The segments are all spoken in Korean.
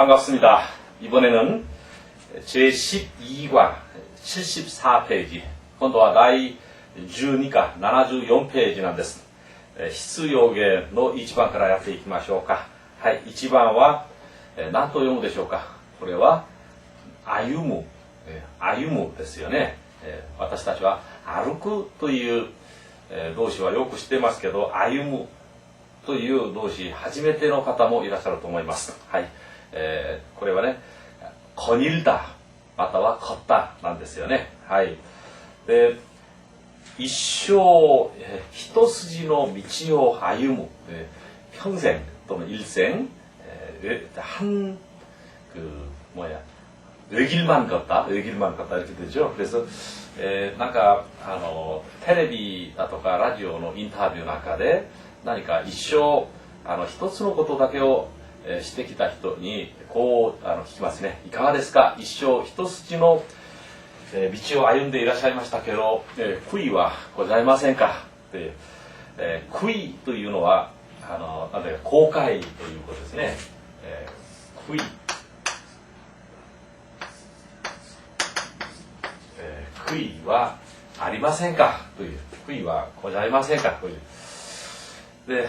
반갑습니다. 이번에는 제12과 74페이지, 今度は第12か74ページなんです。必要形の1番からやっていきましょうか。はい、1番は何と読むでしょうか。これは歩む、歩むですよね。私たちは歩くという動詞はよく知ってますけど、歩むという動詞初めての方もいらっしゃると思います。はい、これはね、こにるだまたはこったなんですよね。はい。で、一生一筋の道を歩む、평생 또는 일생 한 외길만 걷다, 외길만 걷다 이렇게 되죠. 그래서テレビだとかラジオのインタビューなんかで何か一生一つのことだけをしてきた人にこう聞きますね。いかがですか。一生一筋の道を歩んでいらっしゃいましたけど、悔いはございませんかって、悔いというのは後悔ということですね。悔い、悔いはありませんかという、悔いはございませんかという。네,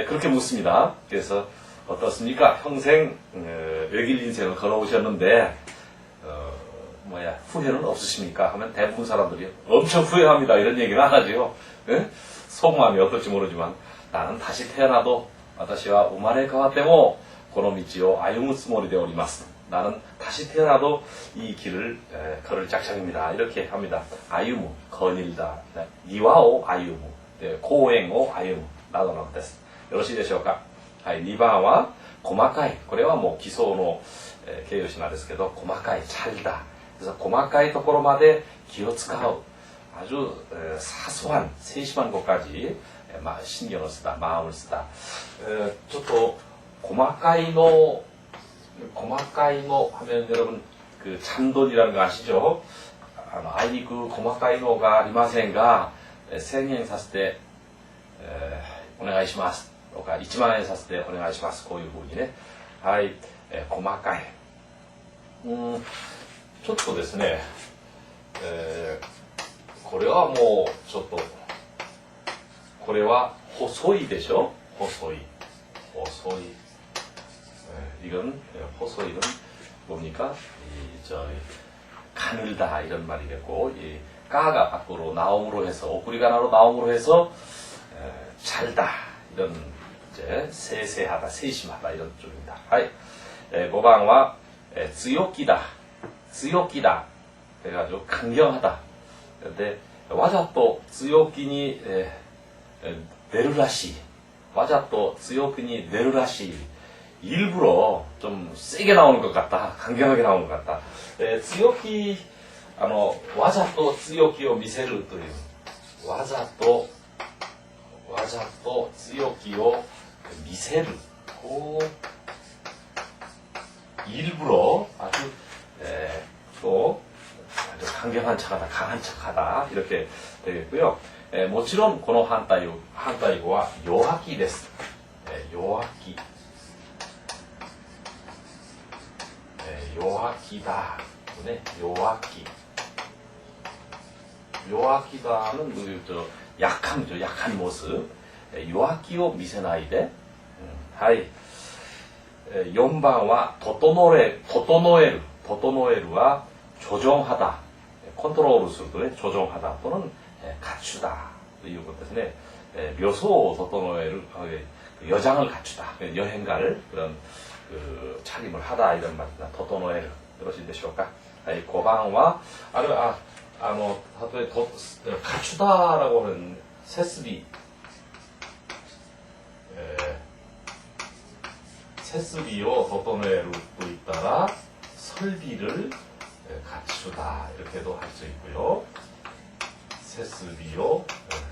그렇게 묻습니다. 그래서 어떻습니까? 평생 외길 인생을 걸어오셨는데 후회는 없으십니까? 하면 대부분 사람들이 엄청 후회합니다. 이런 얘기는 안 하죠. 네? 속마음이 어떨지 모르지만 나는 다시 태어나도 私は生まれ変わってもこの道を歩むつもりでおります. 나는 다시 태어나도 이 길을 걸을 작정입니다. 이렇게 합니다. 아유무, 거닐다, 니와오 아유무, 고행오 아유무などのことです。よろしいでしょうか。はい、2番は細かい。これはもう基礎の形容詞なんですけど、細かい、찰다。그래서細かいところまで気を使う。아주 사소한, 세심한 것까지 신경을 쓰다, 마음을 쓰다. ちょっと細かいの하면 여러분 그 참돈이라는 거 아시죠? 아이 그細かいのがありませんが、1000円させてお願いしますとか1万円させてお願いします。こういうふうにね。はい、細かい。ちょっとですね、これはもうちょっとこれは細いでしょ。細い이건 호소이는 뭡니까? 가늘다 이런 말이겠고, 이 까가 밖으로 나옴으로 해서 오꾸리가나로 나옴으로 해서 잘다 이런 이제 세세하다, 세심하다 이런 쪽입니다. はい、5番は強気だ그래가지고 강경하다. 근데 와자또強気に出るらしい. 와자또強気に出るらしい. 일부러 좀 세게 나오는 것 같다, 강경하게 나오는 것 같다. tsiyoki, 와자또 tsiyoki를 미세를という, 와자또 tsiyoki를 미세를. 일부러 아주 또 아주 강경한 척하다, 강한 척하다 이렇게 되겠고요. もちろんこの反対語は弱気です。弱気だ。ね、弱気だ는 약함이죠. 약한 모습. 弱気を見せないで。はい。4番は整えるは조정하다. 컨트롤을するとね、조정하다 또는 갖추다ということですね。묘소を整える, 여장을 갖추다. 여행 갈 그런 그 차림을 하다 이런 말입니다. 도토노에르. 그러시되시오까? 5番はあるいは例え갖추다라고 하는設備を整えるといったら설비를 갖추다 이렇게도 할 수 있고요. 設備を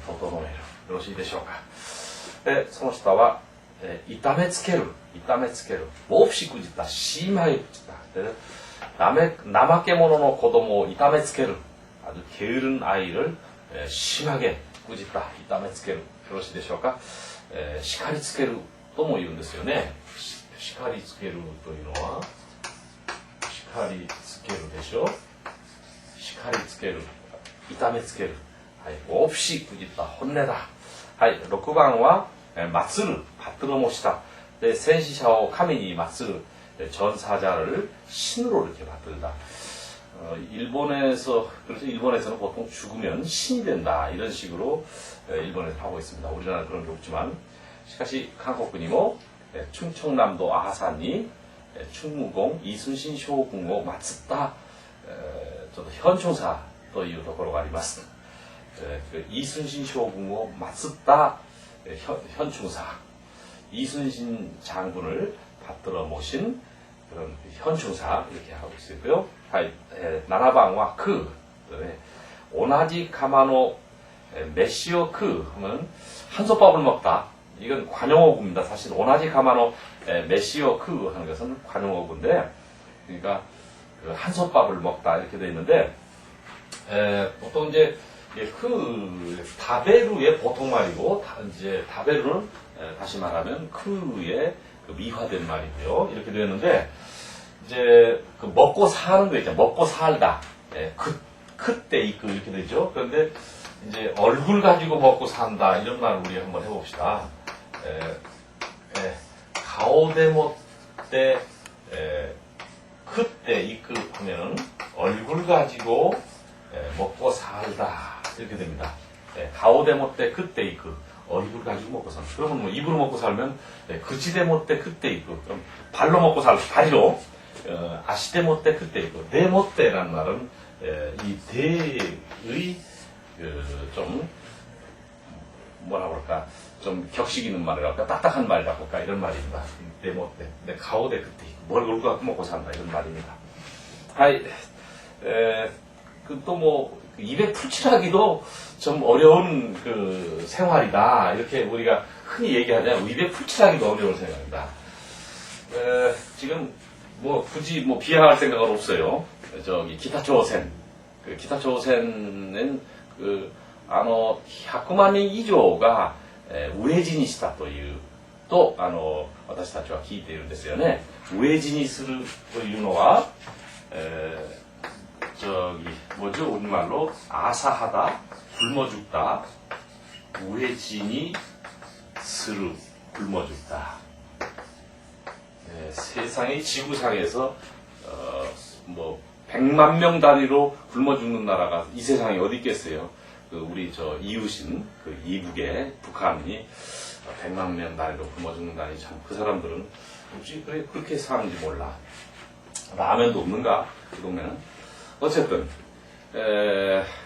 整える. 그러시되시오까? その下は痛めつける. 몹시 꾸짖다, 심하게 꾸짖다.怠け者の子供を痛めつける. 아주 게으른 아이를 심하게 꾸짖다, 痛めつける. 그러시되시오까? 叱りつけるとも言うんですよね。叱りつけるというのは、叱りつけるでしょ。叱りつける、痛めつける。はい、몹시 꾸짖다、本音だ。はい、6番は、祀る、받들어 모시다。で、戦死者を神に祀る、전사자를 신으로 이렇게 받들다. 일본에서, 그래서 일본에서는 보통 죽으면 신이 된다. 이런 식으로 일본에서 하고 있습니다. 우리나라는 그런 게 없지만. 시카시, 한국군이모, 충청남도 아산이 충무공 이순신 쇼궁を 祀った 현충사というところがあります. 이순신 쇼궁を 祀った 현충사. 이순신 장군을 받들어 모신 그런 현충사 이렇게 하고 있고요. 7番は 그, 오나지 가마노 메시오 그 하면 한솥밥을 먹다. 이건 관용어구입니다. 사실 오나지 가마노 메시오 그 하는 것은 관용어구인데, 그러니까 그 한솥밥을 먹다 이렇게 되어 있는데, 보통 이제 그 다베루의 보통 말이고, 이제 다베루는 다시 말하면 그의 그 미화된 말이고요. 이렇게 되어 있는데, 이제 그 먹고 사는 거 있잖아요. 먹고 살다. 그때 이렇게 되죠. 그런데 이제 얼굴 가지고 먹고 산다 이런 말을 우리 한번 해봅시다. 가오데모때 그때 이끄 하면은 얼굴 가지고 먹고 살다 이렇게 됩니다. 가오데모때 그때 이끄 얼굴 가지고 먹고 산다. 그러면 뭐 입으로 먹고 살면 그지데모때 그때 이끄. 그럼 발로 먹고 살 다리로. 아시데모때 그때 이끄. 데모때라는 말은 이 대의 좀 뭐라 그럴까 좀 격식 있는 말이랄까 딱딱한 말이라고 할까 이런 말입니다. 데모때. 가오데 그때 뭘 얼굴 갖고 먹고 산다 이런 말입니다. 하이 또 뭐 입에 풀칠하기도 좀 어려운 그 생활이다 이렇게 우리가 흔히 얘기하잖아요. 입에 풀칠하기도 어려운 생활이다. 지금 뭐 굳이 뭐 비하할 생각은 없어요. 저기 기타초센 그 기타초센은 그 100万人以上が飢え死にしたというと私たちは聞いているんですよね。飢え死にするというのは저기 뭐죠? 우리말로 아사하다, 굶어 죽다, 우회진이 스르 굶어 죽다. 세상의 지구상에서 뭐 100만 명 단위로 굶어 죽는 나라가 이 세상에 어디 있겠어요? 그 우리 저 이웃인 그 이북의 북한이 100만 명 단위로 굶어 죽는다니 참 그 사람들은 혹시 그렇게 사는지 몰라. 라면도 없는가? 그 동네는? 어쨌든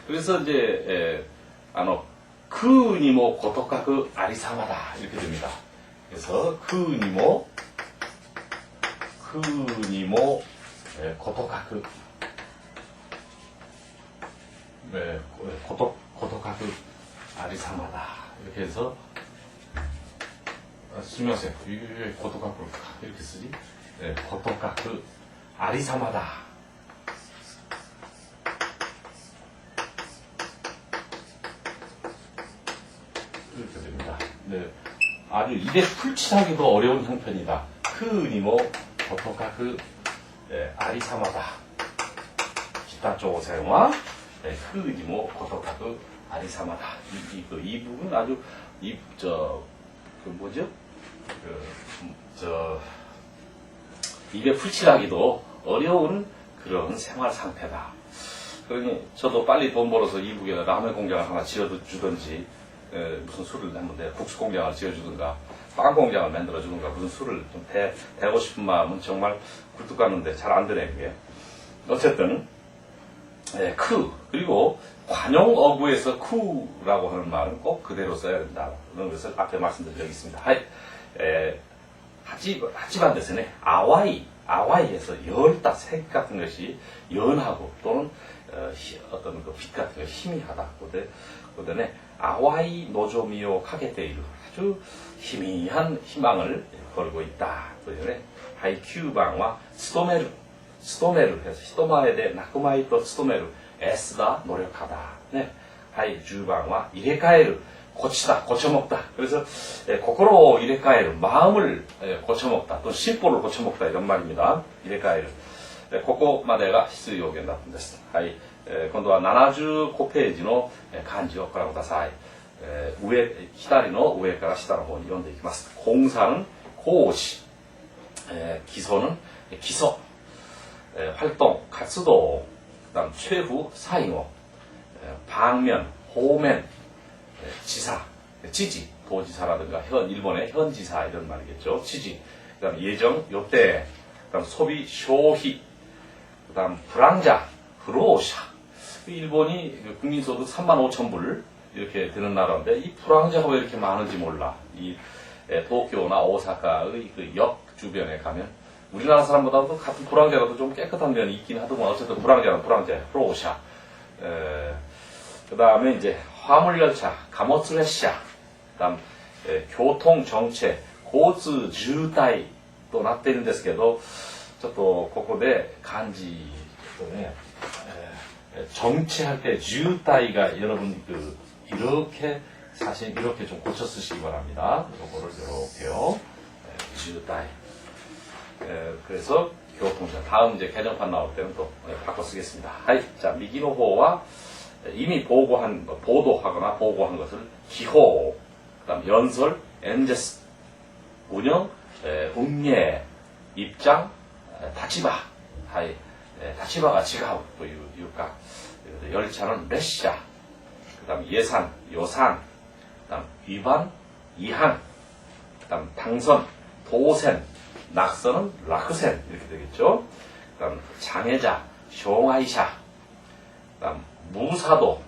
그래서 이제 그니모 고토카그 아리사마다 이렇게 됩니다. 그래서 그니모 고토카그 고토카그 아리사마다 이렇게 해서 스미마셍 이게 고토카그 이렇게 쓰지? 고토카그 아리사마다 이렇게 됩니다. 네, 아주 입에 풀칠하기도 어려운 형편이다. 그니모 고토카그 아리사마다. 기타조생과 그니모 고토카그 아리사마다. 이 부분 아주 입에 풀칠하기도 어려운 그런 생활 상태다. 그러니 저도 빨리 돈 벌어서 이북에 라면 공장을 하나 지어주든지 무슨 술을 한번 국수 공장을 지어주든가 빵 공장을 만들어주든가 무슨 술을 좀 대고 싶은 마음은 정말 굴뚝 같는데 잘 안 되네 그게. 어쨌든 그리고 관용 어구에서 쿠라고 하는 말은 꼭 그대로 써야 된다. 그런 것을 앞에 말씀드린 적이 있습니다. 하지만 데스네 아와이에서 열다 색 같은 것이 연하고 또는 어떤 그 빛 같은 거 희미하다. 그다음에 아와이 노조미오 카게테이루 아주 희미한 희망을 걸고 있다. 그다음에 하이 9番와 스토메르 해서 히토마에대 나쿠마이 또 스토메르 애쓰다 노력하다. 네. 하이 10番와 이레카에르 고치다, 고쳐먹다. 그래서 고코로 이레카에르, 마음을 고쳐먹다, 또 심보를 고쳐먹다 이런 말입니다. 이레카에르. ここまでが必要言だったんです。はい。今度は75ページの漢字をご覧ください。左の上から下の方に読んでいきます。공사는 고시, 기소는 기소, 활동,活動, 그다음 최후, 사잉어, 방면, 호면, 지사, 지지, 도지사라든가 일본의 현지사 이런 말이겠죠. 지지, 그다음 예정, 요때, 그다음 소비, 쇼히, 그다음 불황자, 불로샤. 일본이 국민소득 35,000불 이렇게 되는 나라인데 이 불황자가 왜 이렇게 많은지 몰라. 이 도쿄나 오사카의 그 역 주변에 가면 우리나라 사람보다도 같은 불황자라도 좀 깨끗한 면이 있긴 하더만 어쨌든 불황자는 불황자예요. 불로샤. 그 다음에 이제 화물열차, 가모츠레샤. 그 다음 교통 정체, 고츠 주타이 또なっているんですけどちょっとここで漢字とね 정치할 때 주타이가 여러분 그 이렇게 사실 이렇게 좀 고쳐 쓰시기 바랍니다. 요거를 이렇게요. 주타이. 그래서 교통차 다음 이제 개정판 나올 때는 또 바꿔 쓰겠습니다. 하이. 자, 미기노호와 이미 보도하거나 보고한 것을 기호, 그다음 연설, 엔제스, 운영, 운예, 입장, 다치바. 하이. 다치바가 지가우 또 유가. 열차는列車, 그다음 예산, 요산, 그다음 위반, 이항, 그다음 당선, 도센, 낙선은 락센 이렇게 되겠죠. 그다음 장애자, 쇼아이샤, 그다음 무사도,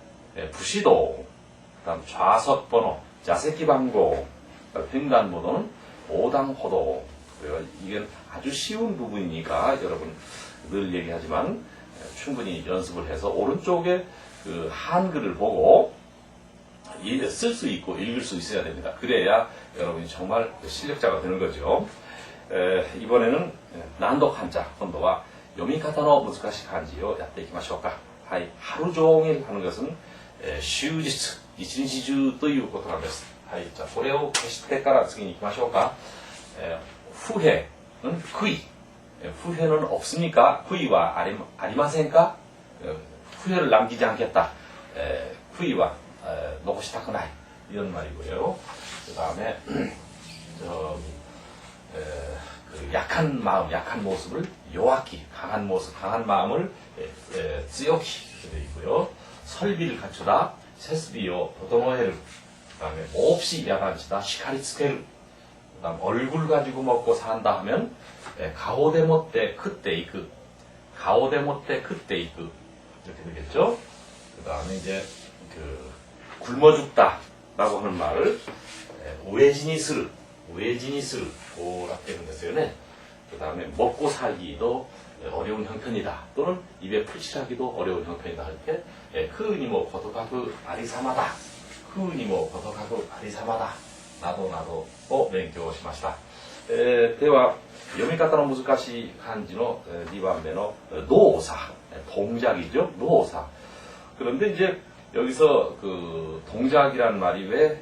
부시도, 그다음 좌석 번호, 자세키 방고, 횡단보도는 오당호도. 이게 아주 쉬운 부분이니까 여러분 늘 얘기하지만 충분히 연습을 해서 오른쪽에 그 한글을 보고 쓸 수 있고 읽을 수 있어야 됩니다. 그래야 여러분이 정말 실력자가 되는 거죠. 이번에는 난독 한자 혼도와 요미카타노 무즈카시 간지요 야tte 이키마쇼우까. 하이. 하루 종일 하는 것은 슈지츠, 이치니치주ということなんです. 하이. 자, これを消してから次に行きましょうか. 후회는 후이. 후회는 없습니까? 후이와 아리마센까? 후회를 남기지 않겠다. 후이와 놓고したくない 이런 말이고요. 그 다음에 그 약한 마음, 약한 모습을 요아키, 강한 모습, 강한 마음을 tsiyoki 이렇게 되어 있고요. 설비를 갖추다, 세스비요, 도도노에르. 그 다음에 몹시 야단치다, 시카리츠케르. 그 다음 얼굴 가지고 먹고 산다 하면 가오데모떼 그때 이그 가오데모떼 그때 이그 이렇게 되겠죠. 그 다음에 이제 그 굶어 죽다라고 하는 말을 우에지니스르 오라 때는 됐어요. 그 다음에 먹고 살기도 어려운 형편이다 또는 입에 풀칠하기도 어려운 형편이다 할 때 크니모 고도가그 아리사마다 크니모 고도가그 아리사마다 나도を勉強しました。では読み方の難しい漢字の2番目の動作, 동작이죠. 노사. 그런데 이제 여기서 그 동작이라는 말이 왜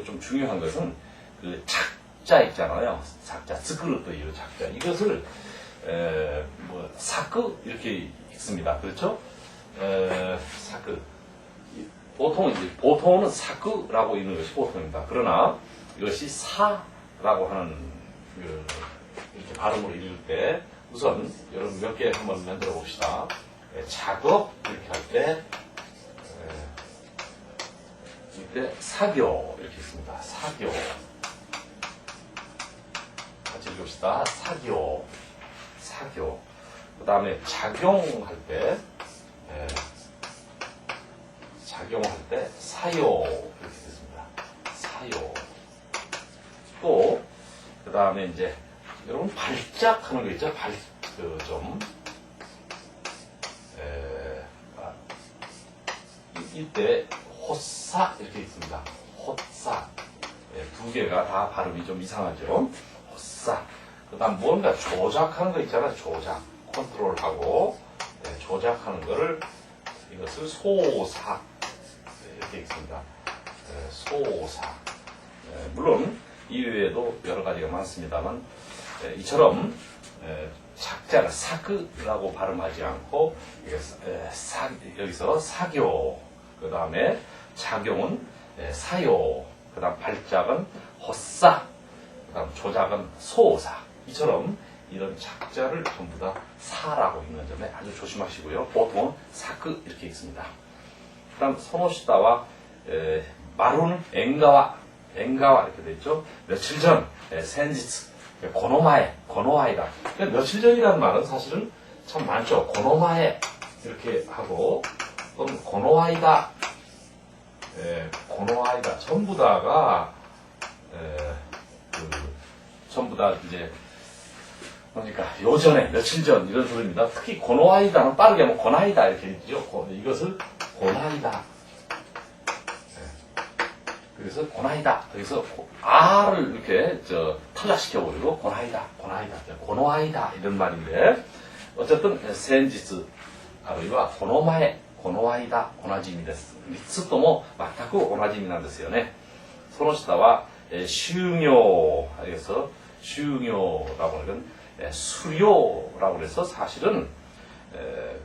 좀 중요한 것은 그 작자 있잖아요. 작자, 스크루 또 이 작자. 이것을 뭐 사크 이렇게 읽습니다. 그렇죠? 사크. 보통은 사크라고 읽는 것이 보통입니다. 그러나 이것이 사라고 하는 이렇게 발음으로 읽을 때 우선 여러분 몇 개 한번 만들어 봅시다. 작업 이렇게 할 때 이때 사교 이렇게 있습니다. 사교 같이 읽읍시다. 사교 그 다음에 작용할 때 사요 이렇게 됐습니다. 사요. 또 그 다음에 이제 여러분 발작하는 거 있죠? 이때 호사 이렇게 있습니다. 호사. 두 개가 다 발음이 좀 이상하죠. 호사. 그 다음 뭔가 조작하는 거 있잖아요. 조작. 컨트롤하고 조작하는 거를 이것을 소사 이렇게 있습니다. 소사. 물론 이외에도 여러 가지가 많습니다만 이처럼 작자를 사그라고 발음하지 않고 여기서 사교, 그 다음에 작용은 사요, 그 다음 발작은 헛사, 그 다음 조작은 소사. 이처럼 이런 작자를 전부 다 사라고 읽는 점에 아주 조심하시고요. 보통은 사그 이렇게 읽습니다. 그 다음 소노시다와 마루는 엔가와 이렇게 되어 있죠. 며칠 전, 센지츠, 고노마에, 고노아이다. 며칠 전이라는 말은 사실은 참 많죠. 고노마에 이렇게 하고 또는 고노아이다, 고노아이다. 전부 다가 전부 다 이제 그러니까 요전에 며칠 전 이런 소리입니다. 특히 고노아이다는 빠르게 하면 고나이다 이렇게 읽죠. 이것을 고나이다. 그래서 고나이다. 그래서 R을 이렇게 탈락시켜버리고 고나이다, 고노아이다 이런 말인데 어쨌든 센지츠 아루이와 고노마에, 고노아이다, 고나지미です. 3つとも全く同じ意味なんですよね。その下は修行, 그래서修行라고 하는 수료라고 해서 사실은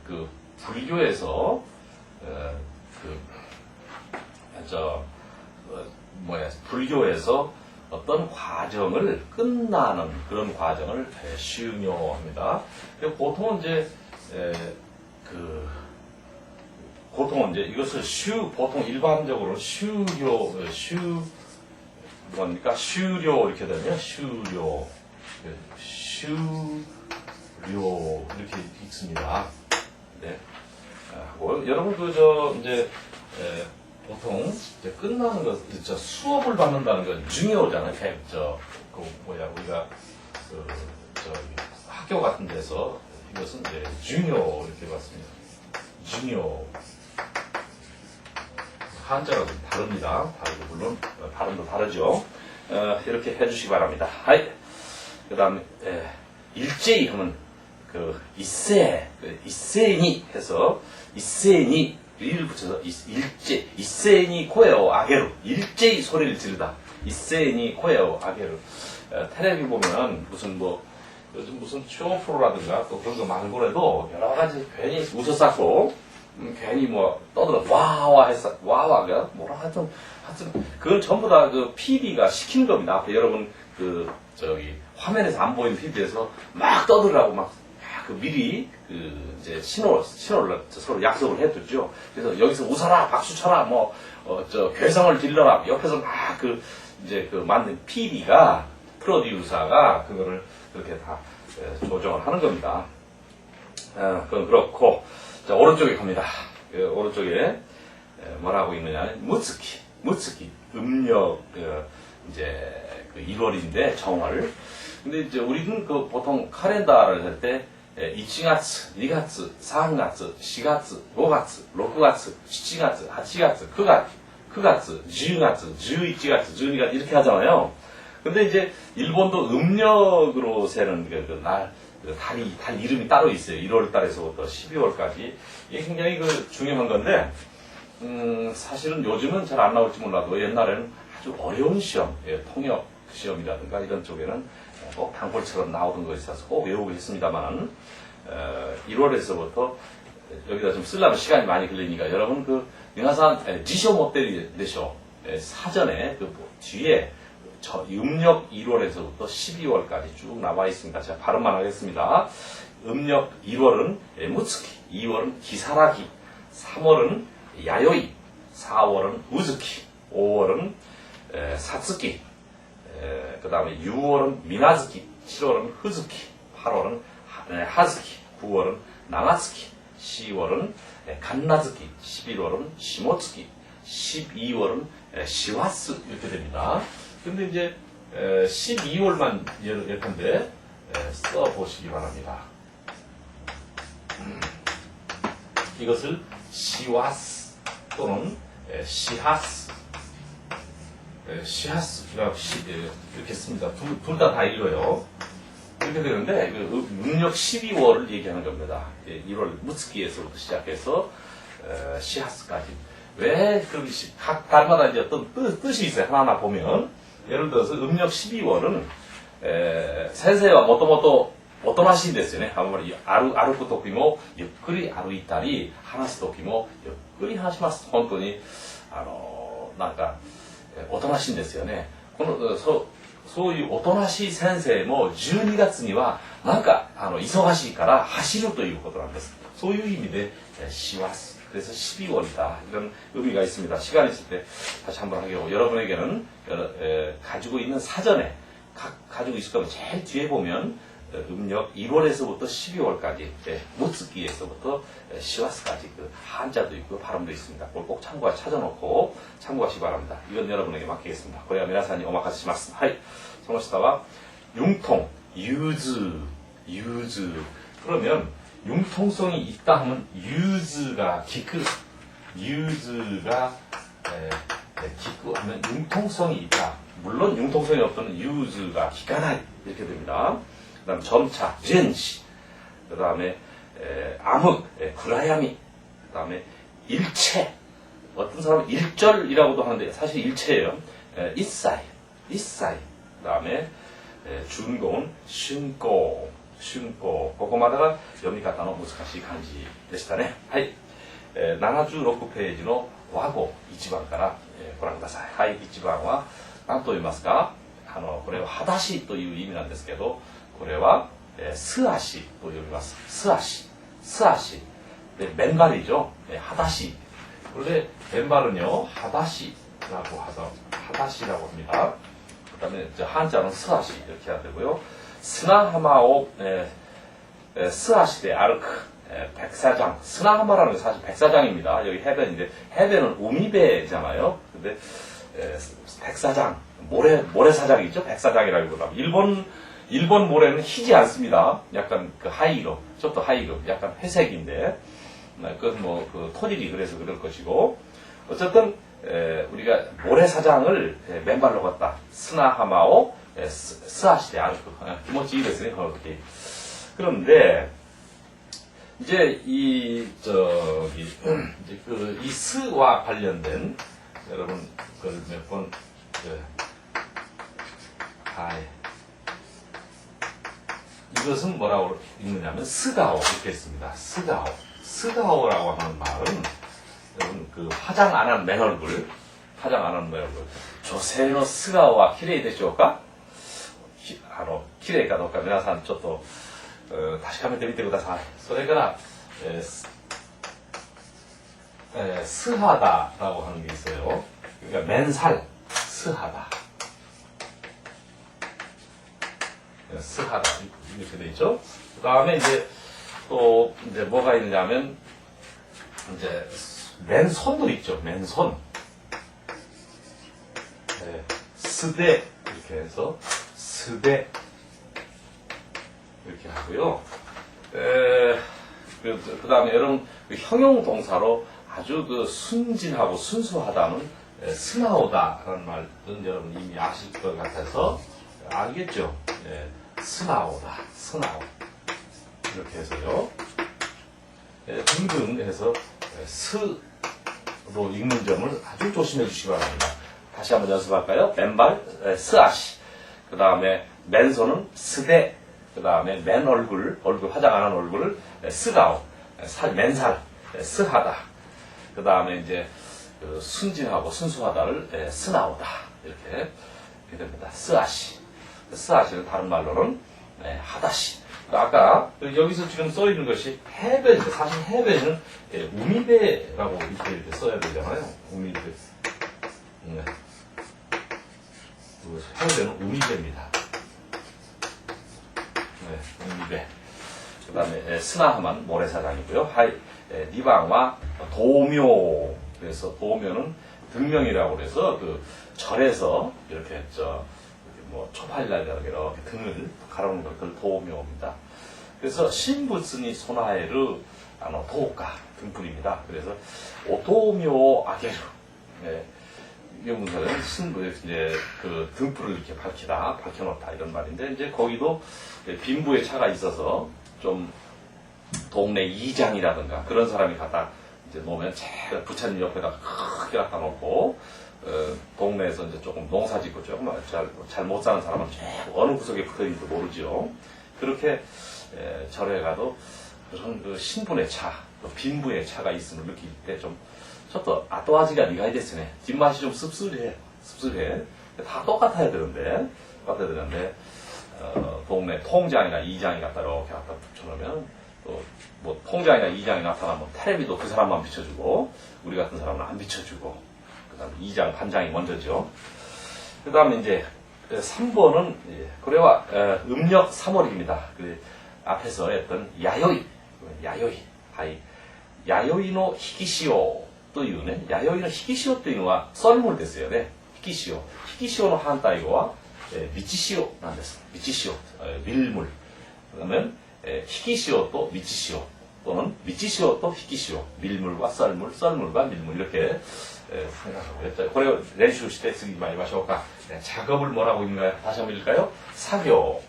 그 불교에서 불교에서 어떤 과정을 끝나는 그런 과정을修行합니다. 보통은 이제 보통은 이제 이것을 보통 일반적으로 뭡니까? 슈료 이렇게 되면 슈료 이렇게 읽습니다. 네. 여러분 이제 보통 이제 끝나는 거 수업을 받는다는 건 중요하잖아요. 우리가 학교 같은 데서 이것은 이제 중요 이렇게 봤습니다. 중요. 한자가 좀 다릅니다. 다르고 물론 발음도 다르죠. 이렇게 해주시기 바랍니다. 하이. 그 다음에 일제히 하면 이세니 해서 이세니 리를 붙여서 이세니 코에오 아게루 일제히 소리를 지르다. 이세니 코에오 아게루. 텔레비 보면 요즘 무슨 쇼 프로라든가 또 그런 거 말고라도 여러 가지 괜히 웃어쌌고 괜히 떠들어 와와가 뭐라 하여튼 그건 전부 다 PD가 시킨 겁니다. 여러분 화면에서 안 보이는 PD에서 막 떠들라고 미리 이제 신호를 서로 약속을 해두죠. 그래서 여기서 웃어라, 박수 쳐라, 괴성을 질러라. 옆에서 막 만든 PD가 프로듀서가 그거를 그렇게 다 조정을 하는 겁니다. 그건 그렇고. 자, 오른쪽에 갑니다. 오른쪽에 뭐라고 있느냐? 무츠키, 음력, 이제 1월인데 정월. 근데 이제 우리는 보통 카렌다를 할 때 1月, 2月, 3月, 4月, 5月, 6月, 7月, 8月, 9月, 10月, 11月, 12月이렇게 하잖아요. 근데 이제 일본도 음력으로 세는 달 이름이 따로 있어요. 1월 달에서부터 12월까지. 이게 굉장히 중요한 건데, 사실은 요즘은 잘 안 나올지 몰라도 옛날에는 아주 어려운 시험, 통역 시험이라든가 이런 쪽에는 꼭 단골처럼 나오던 것이 있어서 꼭 외우고 했습니다만, 1월에서부터 여기다 좀 쓰려면 시간이 많이 걸리니까 여러분皆さん 지쇼 모델이 되셔. 사전에 뒤에 음력 1월에서부터 12월까지 쭉 나와 있습니다. 제가 발음만 하겠습니다. 음력 1월은 무츠키, 2월은 기사라기, 3월은 야요이, 4월은 우즈키, 5월은 사츠키, 그 다음에 6월은 미나즈키, 7월은 흐즈키, 8월은 하즈키, 9월은 나가츠키, 10월은 간나즈키, 11월은 시모츠키, 12월은 시와스 이렇게 됩니다. 근데 이제 12월만 예컨대 써보시기 바랍니다. 이것을 시와스 또는 시하스, 시하스가 이렇게 씁니다. 둘 다 읽어요. 이렇게 되는데 음력 12월을 얘기하는 겁니다. 1월 무츠키에서부터 시작해서 시하스까지. 왜 각 달마다 이제 어떤 뜻이 있어요. 하나하나 보면. 예를 들어서 음력 12월은 센세와 모토모토 어떤 맛이 됐어요ね。 あることきもゆっくり歩いたり話すときもゆっくり話します。本当になんかおとなしいんですよね。そういうおとなしい先生も12月にはなんか忙しいから走るということなんです。そういう意味で師走. 그래서 12월이다. 이런 의미가 있습니다. 시간이 있을 때 다시 한번 하게요. 여러분에게는 가지고 있는 사전에 가지고 있을 거면 제일 뒤에 보면 음력 1월에서부터 12월까지 무츠기에서부터 시와스까지 그 한자도 있고 발음도 있습니다. 그걸 꼭 찾아놓고 참고하시기 바랍니다. 이건 여러분에게 맡기겠습니다. 고래야 미나산이 오마카세 시마스. 하이. その下は 융통, 유즈. 그러면 융통성이 있다 하면 유즈가 기크, 유즈가 기크 하면 융통성이 있다. 물론 융통성이 없다면 유즈가 기가나이 이렇게 됩니다. 그 다음 점차, 젠시, 그 다음에 암흑, 구라야미, 그 다음에 일체, 어떤 사람은 일절이라고도 하는데 사실 일체예요. 이사이, 그 다음에 준공, 슌고, ここまでが読み方の難しい漢字でしたね。はい。76ページの和語1番から、ご覧ください。はい。1番は何と読みますか？これは裸足という意味なんですけど、これは素足と読みます。素足。で、맨발이죠。裸足。これで맨발은요 하다시라고 합니다. 그다음에 한자는 스아시 이렇게 해야 되고요. 스나하마오 스아시대 아르크 백사장. 스나하마라는 게 사실 백사장입니다. 여기 해변인데 해변은 우미배잖아요. 근데 백사장 모래사장이죠. 백사장이라기보다 일본 모래는 희지 않습니다. 약간 그 하이로, 좀 더 하이로, 약간 회색인데 그건 그 토질이 그래서 그럴 것이고 어쨌든 우리가 모래사장을 맨발로 걷다. 스나하마오 스아시대 아르크. 기모치 이랬으니 그렇게. 그런데 이제 이 스와 관련된 여러분 그걸 몇 번 이것은 뭐라고 읽느냐면 스가오 이렇게 했습니다. 스가오라고 하는 말은 여러분 그 화장 안 한 맨얼굴. 조세의 스가오와 키레이 되시오까? 綺麗かどうか皆さんちょっと確かめてみてください。それから스하다라고 하는 게 있어요. 그러니까 맨살, 스하다 이렇게 돼 있죠. 그 다음에 이제 또 이제 뭐가 있느냐면 이제 맨손도 있죠. 맨손. 스대 이렇게 해서 스대 이렇게 하고요. 그 다음에 여러분 그 형용 동사로 아주 그 순진하고 순수하다는 스나오다라는 말은 여러분 이미 아실 것 같아서 알겠죠? 스나오다 이렇게 해서요. 등등 해서 스로 읽는 점을 아주 조심해 주시기 바랍니다. 다시 한번 연습할까요? 맨발 스아시, 그 다음에 맨손은 스대, 그 다음에 맨 얼굴 화장 안 한 얼굴을 스가오, 맨살, 스하다, 그 다음에 이제 순진하고 순수하다를 스나오다 이렇게 됩니다. 스아시는 다른 말로는 하다시. 아까 여기서 지금 써 있는 것이 해변인데 사실 해변은 우미배라고 이렇게 써야 되잖아요. 우미배. 해변은 우미배입니다. 우미배. 그 다음에 스나하만 모래사장이고요. 하이 니방과 도묘. 그래서 도묘는 등명이라고 그래서 그 절에서 이렇게 초팔날이라고 이렇게 등을 가로는 걸 도묘입니다. 그래서 신부스니 소나에르 도가 등불입니다. 그래서 오도묘 아게르. 이 문서는 신부 이제 그 등불을 이렇게 밝혀놓다 이런 말인데 이제 거기도 빈부의 차가 있어서 좀 동네 이장이라든가 그런 사람이 갖다 이제 놓으면 제일 부처님 옆에다 크게 갖다 놓고 동네에서 이제 조금 농사 짓고 조금 잘 못 사는 사람은 어느 구석에 붙어 있는지도 모르죠. 그렇게 절에 가도 그런 그 신분의 차, 또 빈부의 차가 있음을 느낄 때 좀 저도 아또아지가 니가 됐으네. 뒷맛이 좀 씁쓸해. 다 똑같아야 되는데 동네 통장이나 이장이 갖다 이렇게 갖다 붙여놓으면 또 뭐 통장이나 이장이 나타나면 텔레비도 그 사람만 비춰주고 우리 같은 사람은 안 비춰주고 그다음 이장 반장이 먼저죠. 그다음에 이제 3번은 고래와 음력 3월입니다. 그 앞에서 했던 야요이 하이 야요이노 히키시오 또 이유는 야요이노 히키시오 또いうのは 썰물ですよね。히키시오의 한자이고와 미치시오なんです。미치시오 밀물. 그러면 히키시오 또 미치시오 또는 미치시오 또 히키시오 밀물과 썰물과 밀물 이렇게 생각하고 했죠. 그래 연습して 次参りましょうか. 작업을 뭐라고 읽나요? 다시 한번 읽을까요? 사교,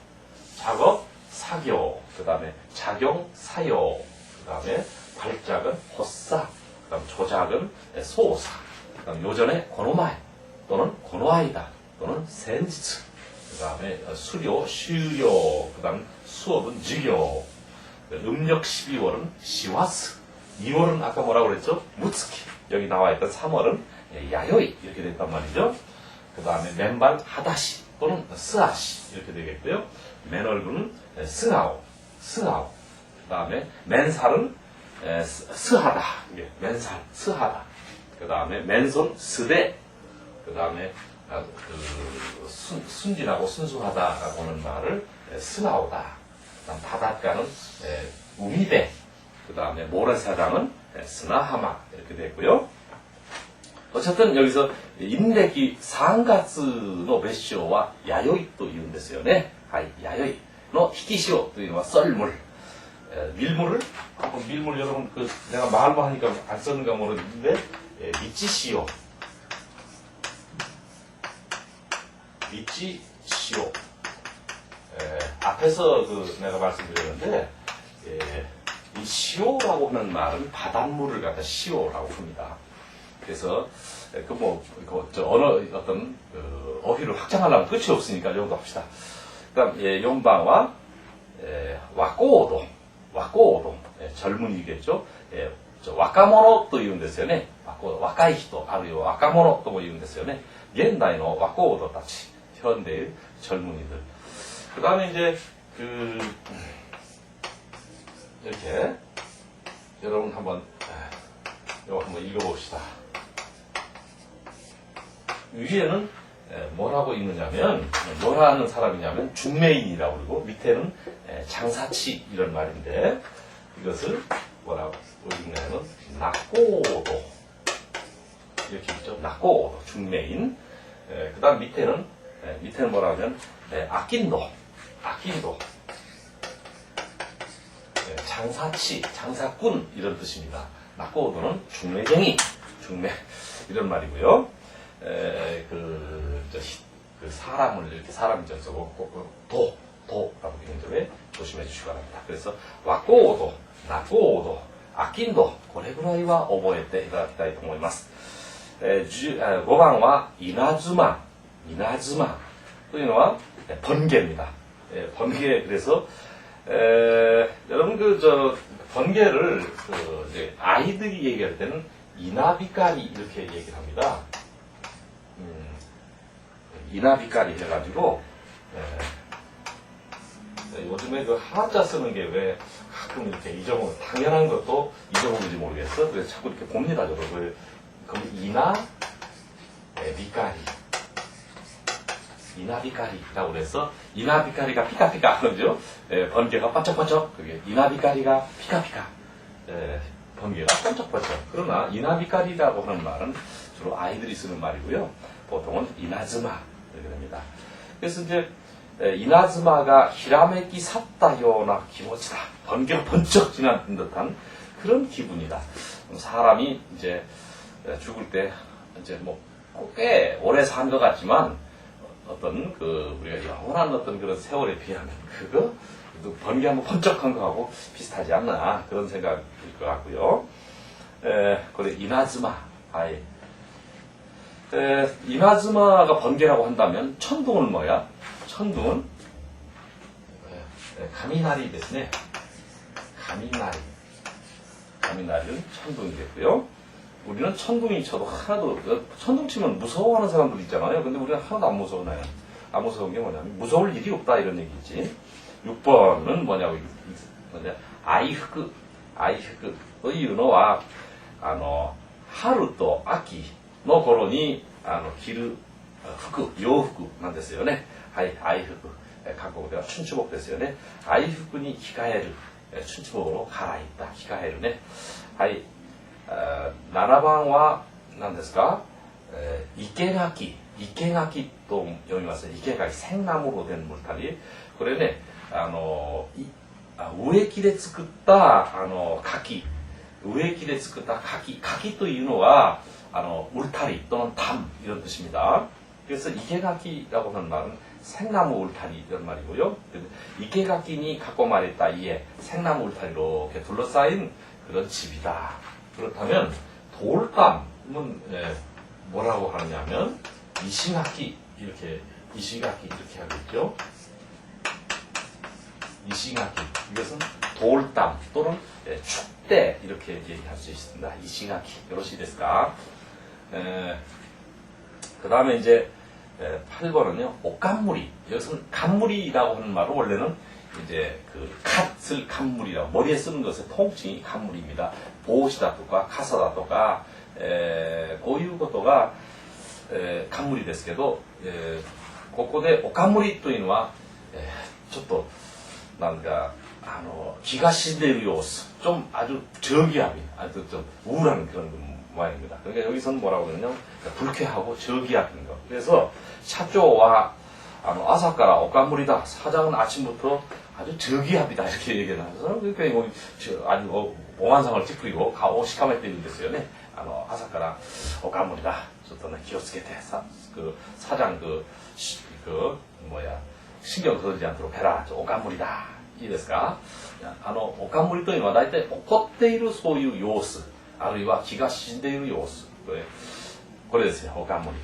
작업, 사교. 그 다음에 작용, 사요. 그 다음에 발작은 호사. 그 다음 조작은 소사. 그 다음 요전에 고노마이 또는 고노아이다 또는 센지츠. 그 다음에 수료,修료. 그 다음 수업은 지교. 음력 12월은 시와스. 2월은 아까 뭐라고 그랬죠? 무츠키. 여기 나와있던 3월은 야요이. 이렇게 됐단 말이죠. 그 다음에 맨발 하다시 또는 스아시. 이렇게 되겠고요. 맨얼굴은 스가오. 그 다음에 맨살은 스하다. 이게 맨살, 스하다. 그 다음에 맨손, 스대. 그 다음에 순진하고 순수하다라고 하는 말을 스나오다. 그 다음 바닷가는 우미대. 그 다음에 모래사장은 스나하마. 이렇게 됐고요. 어쨌든 여기서 인데기 상가스의 베시오와 야요이 또 이룬댔어요. 네. 야요이. 너 히키시오 또 이거 썰물. 밀물을 한번 밀물 여러분 내가 말만 하니까 안 썼는가 모르겠는데 미치시오. 앞에서 내가 말씀드렸는데 이 시오라고 하는 말은 바닷물을 갖다 시오라고 합니다. 그래서 어떤 어휘를 확장하려면 끝이 없으니까 이 정도 합시다. 그다음 용방와 와꼬오도 젊은이겠죠. 와카모노 또 이룬ですよね. 와카이 히토 아르요 와카모노 또 이룬ですよね. 현대의 와꼬오도 같이 현대의 젊은이들. 그다음에 이제 이렇게 여러분 한번 이거 한번 읽어봅시다. 위에는 뭐라고 읽느냐면 뭐라는 사람이냐면 중매인이라고 그러고 밑에는 장사치 이런 말인데 이것을 뭐라고 읽냐면 낙고도 이렇게 있죠. 낙고도 중매인. 그 다음 밑에는 뭐라 하면 아낀도 장사치 장사꾼 이런 뜻입니다. 낙고도는 중매 이런 말이고요. 사람을 이렇게 사람이 써서 도라고 되는데 조심해 주시기 바랍니다. 그래서 와꼬오도, 나꼬오도, 아낀도, これぐらいは覚えていただきたいと思います。5番は稲妻というのは번개입니다. 번개 그래서 여러분 번개를 이제 아이들이 얘기할 때는 이나비까리 이렇게 얘기를 합니다. 이나비까리 해가지고 요즘에 한자 쓰는 게 왜 가끔 이렇게 잊어먹는 당연한 것도 잊어먹는지 모르겠어. 그래서 자꾸 이렇게 봅니다. 저도 그럼 이나비까리라고 그래서 이나비까리가 피카피카 하죠. 번개가 반짝반짝 그게 이나비까리가 피카피카 번개가 반짝반짝. 그러나 이나비까리라고 하는 말은 주로 아이들이 쓰는 말이고요. 보통은 이나즈마 이렇게 됩니다. 그래서 이제 이나즈마가 히라메키 샀다요나 기모치다. 번개로 번쩍 지나는 듯한 그런 기분이다. 사람이 이제 죽을 때 이제 꽤 오래 산 것 같지만 어떤 우리가 영원한 어떤 그런 세월에 비하면 그거 번개 한번 번쩍한 거하고 비슷하지 않나 그런 생각일 것 같고요. これ稲妻。はい。稲妻が 번개라고 한다면 천둥은 뭐야? 천둥은 가미나리 ですね. 가미나리. 가미나리는 천둥이겠고요. 우리는 천둥이 쳐도 하나도 천둥 치면 무서워하는 사람들 있잖아요. 근데 우리는 하나도 안 무서워나요. 안 무서운 게 뭐냐면 무서울 일이 없다 이런 얘기지. 6번은 뭐냐고 아이후크. 아이후크 というのは春と秋の頃に着る服、洋服なんですよね。はい、愛服。韓国では춘추복ですよね。愛服に着替える。춘추복으로 갈아입다、着替えるね。はい。7番は何ですか？生垣。生垣と読みますね。生垣、생나무로 된 물타리。これね、植木で作った柿。植木で作った柿。柿というのは울타리 또는 담 이런 뜻입니다. 그래서 이케가키라고 하는 말은 생나무 울타리 이런 말이고요. 이케가키니 갖고 말했다 이에 생나무 울타리로 이렇게 둘러싸인 그런 집이다. 그렇다면 돌담은 뭐라고 하느냐면 이시가키 이렇게 하겠죠. 이시가키 이것은 돌담 또는 축대 이렇게 얘기할 수 있습니다. 이시가키 요러시 됐을까? 그 다음에 이제 8번은요 옷감무리. 여기서는 감무리라고 하는 말은 원래는 이제 그 갓을 감무리라고 머리에 쓰는 것의 통칭이 감무리입니다. 보옷이다とか傘だとかこういうことが감무리ですけどここで옷감무리というのはちょっとなんか気が死んでいる様子좀 아주 저기압이 아주 좀 우울한 그런 모양입니다. 그러니까 여기서는 뭐라고 그러냐면 불쾌하고 저기압인 거. 그래서 샤조와 아사카라 옷감무리다. 사장은 아침부터 아주 저기압이다 이렇게 얘기를 하면서 그러니까 아주 오만상을 찌푸리고 오시카메 때리는 됐어요. 네. 아사카라 옷감무리다. 좀 기어쓰게돼. 그 사장 그 뭐야 신경 쓰지 않도록 해라. 옷감무리다. いいですか？옷감무리というのは大体怒っているそういう様子、あるいは気が死んでいる様子。これですね、옷감무리。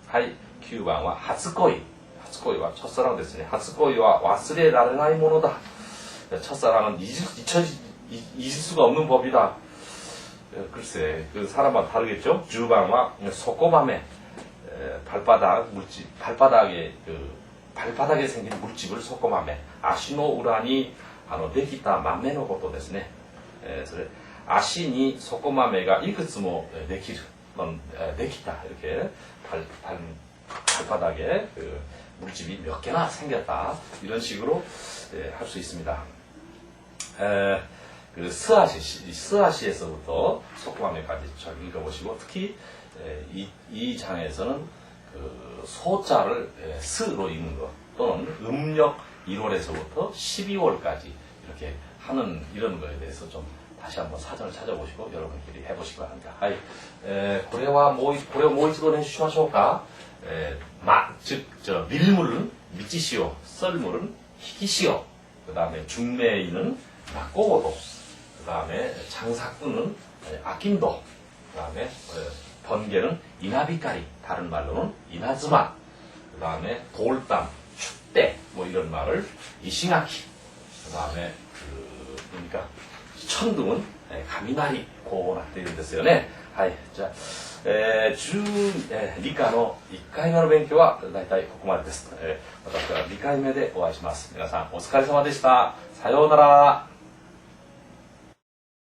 はい、9番は初恋。初恋は첫사랑ですね。初恋は忘れられないものだ。첫사랑은 잊을 수가 없는 법이다. 글쎄, 그 사람마다 다르겠죠? 10번은 소꼬마메. 발바닥 물집, 발바닥에 생긴 물집을 소꼬마메. 아시노 우라니できた豆のことですね。それ足に소꼬마메가いくつもできる、できた이렇게 발바닥에 그 물집이 몇 개나 생겼다 이런 식으로 할 수 있습니다. 그 스아시에서부터 소꼬마메까지 잘 읽어보시고 특히 이 장에서는 그 소자를 스로 읽는 것 또는 음력 1월에서부터 12월까지 이렇게 하는 이런 거에 대해서 좀 다시 한번 사전을 찾아보시고 여러분끼리 해보시기 바랍니다. はい。これをもう一度練習しましょうか。즉 밀물은 미치시오, 썰물은 희기시오. 그 다음에 중매인은 막고고도. 그 다음에 장사꾼은 아낌도. 그 다음에 번개는 이나비까리. 다른 말로는 이나즈마. 그 다음에 돌담, 축대. 뭐 이런 말을 이싱아키. 그 다음에 그러니까 천둥은 가미나리こうなっているんですよね。はい。じゃあ、理科の1回目の勉強はだいたいここまでです。私は2回目でお会いします。皆さんお疲れ様でした。さようなら。